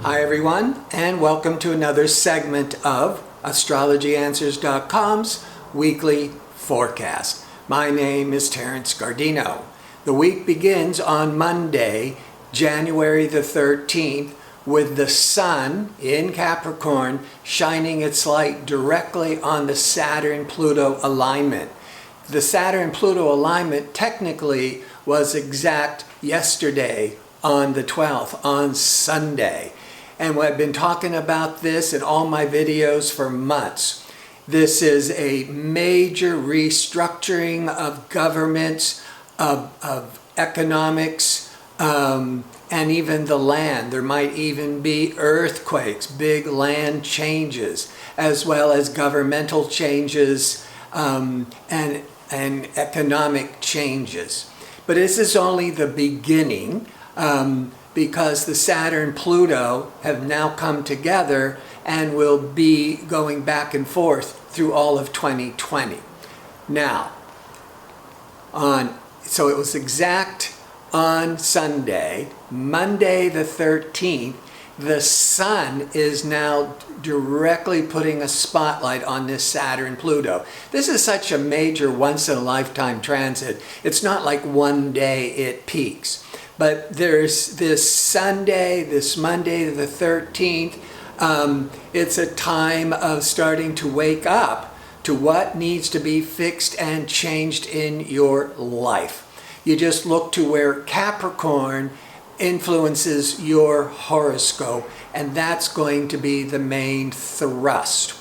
Hi everyone, and welcome to another segment of AstrologyAnswers.com's weekly forecast. My name is Terrence Gardino. The week begins on Monday, January the 13th, with the Sun in Capricorn shining its light directly on the Saturn-Pluto alignment. The Saturn-Pluto alignment technically was exact yesterday on the 12th, on Sunday. And I've been talking about this in all my videos for months. This is a major restructuring of governments, of economics, and even the land. There might even be earthquakes, big land changes, as well as governmental changes and economic changes. But this is only the beginning. Because the Saturn-Pluto have now come together and will be going back and forth through all of 2020. Now, so it was exact on Sunday, Monday the 13th, the Sun is now directly putting a spotlight on this Saturn-Pluto. This is such a major once-in-a-lifetime transit. It's not like one day it peaks. But there's this Sunday, this Monday the 13th, it's a time of starting to wake up to what needs to be fixed and changed in your life. You just look to where Capricorn influences your horoscope, and that's going to be the main thrust.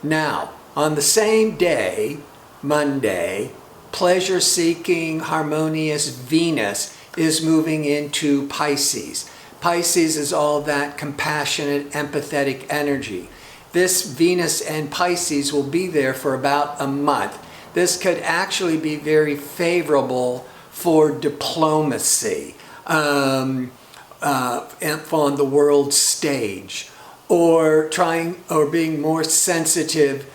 Now, on the same day, Monday, pleasure-seeking, harmonious Venus is moving into Pisces. Pisces is all that compassionate, empathetic energy. This Venus and Pisces will be there for about a month. This could actually be very favorable for diplomacy on the world stage, or being more sensitive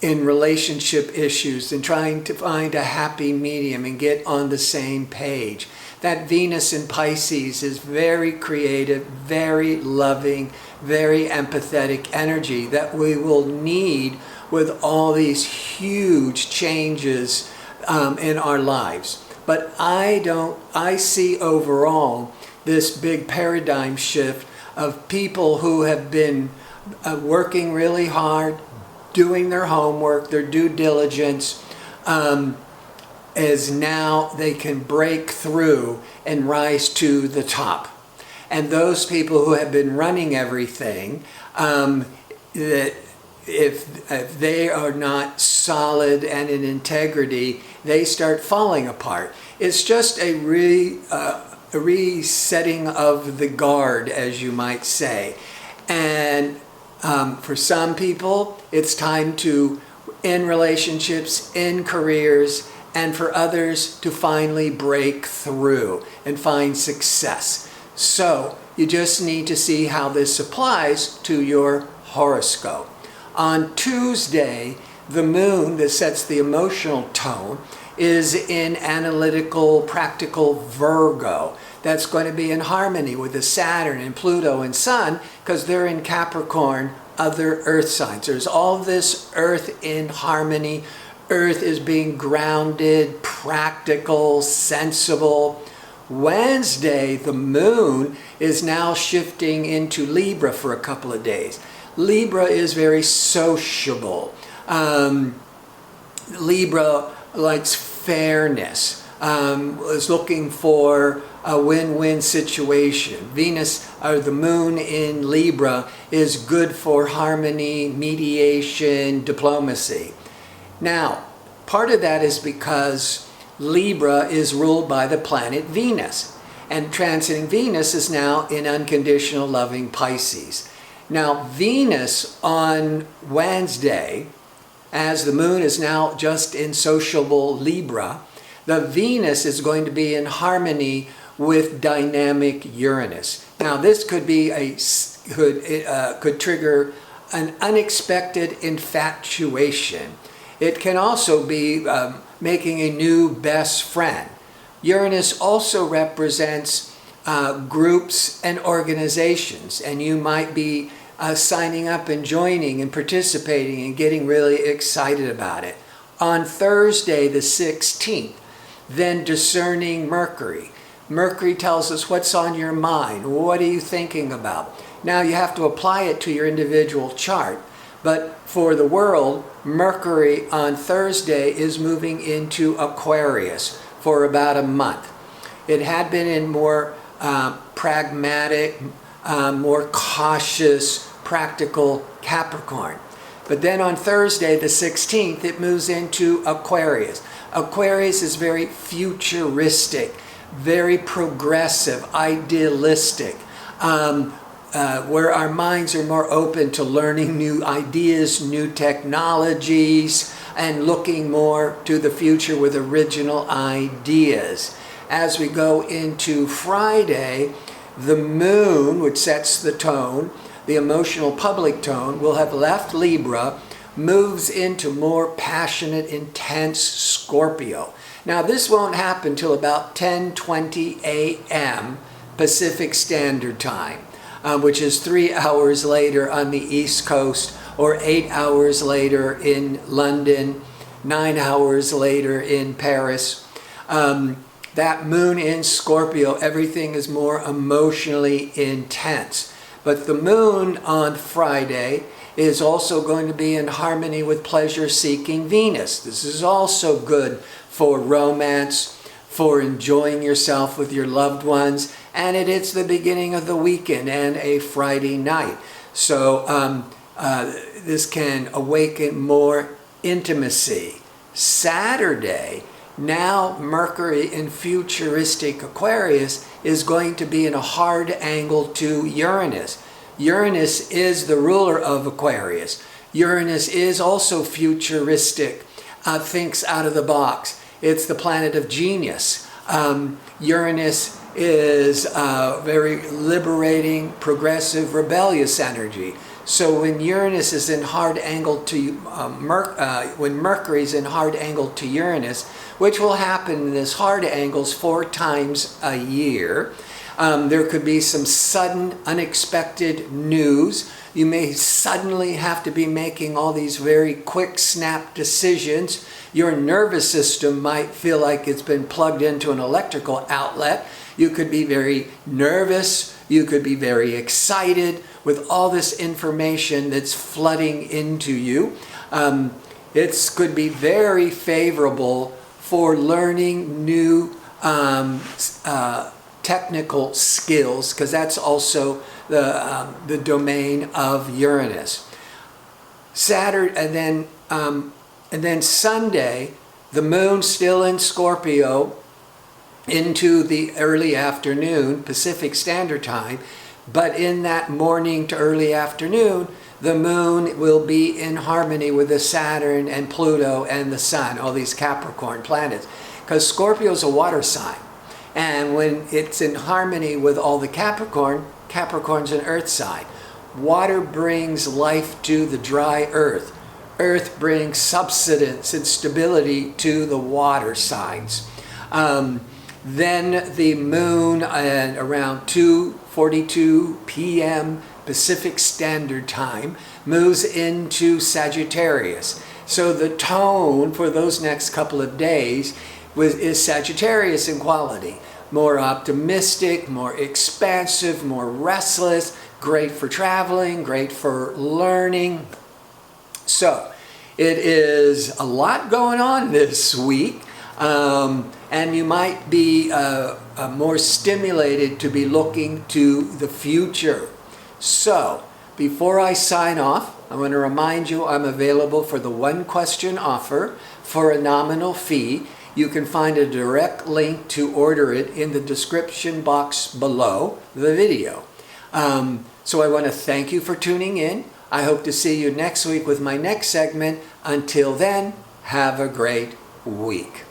in relationship issues and trying to find a happy medium and get on the same page. That Venus in Pisces is very creative, very loving, very empathetic energy that we will need with all these huge changes in our lives. But I see overall this big paradigm shift of people who have been working really hard, doing their homework, their due diligence, as now they can break through and rise to the top. And those people who have been running everything, that if they are not solid and in integrity, they start falling apart. It's just a resetting of the guard, as you might say. And for some people, it's time to end relationships, end careers, and for others to finally break through and find success. So you just need to see how this applies to your horoscope. On Tuesday, the moon that sets the emotional tone is in analytical, practical Virgo. That's going to be in harmony with the Saturn and Pluto and Sun, because they're in Capricorn, other earth signs. There's all this earth in harmony. Earth is being grounded, practical, sensible. Wednesday, the moon is now shifting into Libra for a couple of days. Libra is very sociable. Libra likes fairness, is looking for a win-win situation. Venus, or the moon in Libra, is good for harmony, mediation, diplomacy. Now, part of that is because Libra is ruled by the planet Venus, and transiting Venus is now in unconditional loving Pisces. Now, Venus on Wednesday, as the moon is now just in sociable Libra, the Venus is going to be in harmony with dynamic Uranus. Now, this could be could trigger an unexpected infatuation. It can also be making a new best friend. Uranus also represents groups and organizations, and you might be signing up and joining and participating and getting really excited about it. On Thursday the 16th, then Discerning Mercury. Mercury tells us what's on your mind. What are you thinking about? Now you have to apply it to your individual chart. But for the world, Mercury on Thursday is moving into Aquarius for about a month. It had been in more pragmatic, more cautious, practical Capricorn. But then on Thursday, the 16th, it moves into Aquarius. Aquarius is very futuristic, very progressive, idealistic, where our minds are more open to learning new ideas, new technologies, and looking more to the future with original ideas. As we go into Friday, the moon, which sets the tone, the emotional public tone, will have left Libra, moves into more passionate, intense Scorpio. Now this won't happen till about 10:20 a.m. Pacific Standard Time, which is 3 hours later on the East Coast, or 8 hours later in London, 9 hours later in Paris. That moon in Scorpio, everything is more emotionally intense. But the moon on Friday is also going to be in harmony with pleasure-seeking Venus. This is also good for romance, for enjoying yourself with your loved ones, and it's the beginning of the weekend and a Friday night. So this can awaken more intimacy. Saturday, now Mercury in futuristic Aquarius is going to be in a hard angle to Uranus. Uranus is the ruler of Aquarius. Uranus is also futuristic, thinks out of the box. It's the planet of genius. Uranus is very liberating, progressive, rebellious energy. So when Uranus is in hard angle to when Mercury is in hard angle to Uranus, which will happen in this hard angles 4 times a year, there could be some sudden, unexpected news. You may suddenly have to be making all these very quick snap decisions. Your nervous system might feel like it's been plugged into an electrical outlet. You could be very nervous. You could be very excited with all this information that's flooding into you. It could be very favorable for learning new technical skills, because that's also the domain of Uranus. Saturday, and then Sunday, the moon still in Scorpio into the early afternoon, Pacific Standard Time, but in that morning to early afternoon, the moon will be in harmony with the Saturn and Pluto and the Sun, all these Capricorn planets, because Scorpio is a water sign. And when it's in harmony with all the Capricorn's an earth sign. Water brings life to the dry earth. Earth brings substance and stability to the water signs. Then the moon at around 2:42 p.m. Pacific Standard Time moves into Sagittarius. So the tone for those next couple of days is Sagittarius in quality. More optimistic, more expansive, more restless, great for traveling, great for learning. So it is a lot going on this week. And you might be more stimulated to be looking to the future. So, before I sign off, I want to remind you I'm available for the 1-question offer for a nominal fee. You can find a direct link to order it in the description box below the video. So I want to thank you for tuning in. I hope to see you next week with my next segment. Until then, have a great week.